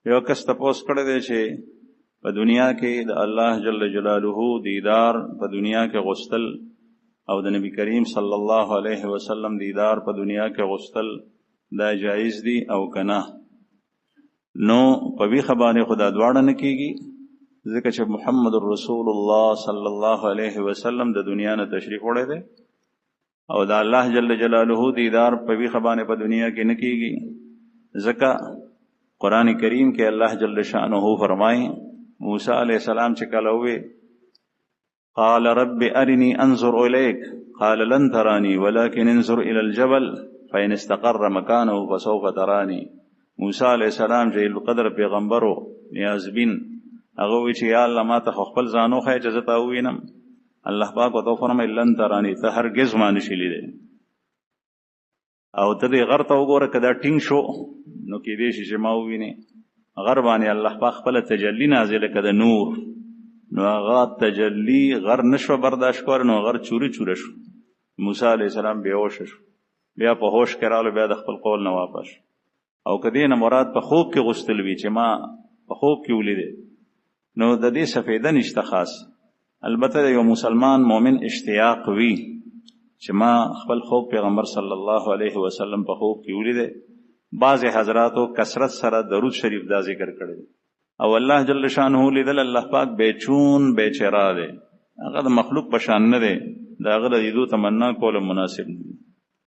یو کس تپوس کړی دی چې په دنیا کې د الله جل جلاله دیدار په دنیا کې غوښتل او د نبی کریم صلی الله علیه وسلم دیدار په دنیا کې غوښتل دا جایز دي او کنه. نو په ویښه باندې خدا دواړه نه کېږي، ځکه چې محمد رسول الله صلی الله علیه وسلم د دنیا نه تشریف وړی دی او د الله جل جلاله دیدار په ویښه باندې په دنیا کې نه کېږي. ځکه قرآن کریم کې الله جل شانه فرمایي موسی علیہ السلام چې کله وی قال رب ارني انظر اليك قال لن تراني ولكن انظر الى الجبل فإن استقر مكانه فسوف تراني. موسی علیہ السلام جلیل القدر پیغمبرو نیازبین هغه وی چې یا الله ما ته خپل ځانو خای چې زه تا ووینم. الله پاک ورته فرمایي لن تراني، ته هرگز ما نشي لیدلی او ته دې غر ته وګوره که دا ټینګ شو نو کېدای شي چې ما ووینې. غر باندې الله پاک خپله تجلی نازله که د نور، نو هغه تجلی غر نشو برداشت کول، نو غر چوری چوره شو. موسی علیہ السلام بېهوشه شو، بیا په هوش کې راغلو، بیا د خپل قول نه واپس. او که دې نه مراد په خوب کې غوښتل وي چې ما په خوب کې ولیدې، نو د دې سفیده نشته خاص. البته د یو مسلمان مؤمن اشتیاق وي چې ما خپل خوب پیغمبر صلی الله علیه وسلم په خوب کې ولیدې. بعض حضراتو کثرت سره درود شریف دا ذکر کړی او الله جل شانه لیدل الله پاک بیچون بیچرا دی، هغه د مخلوق په شان نه دی، د هغه د لیدو تمنا کول مناسب نه دی.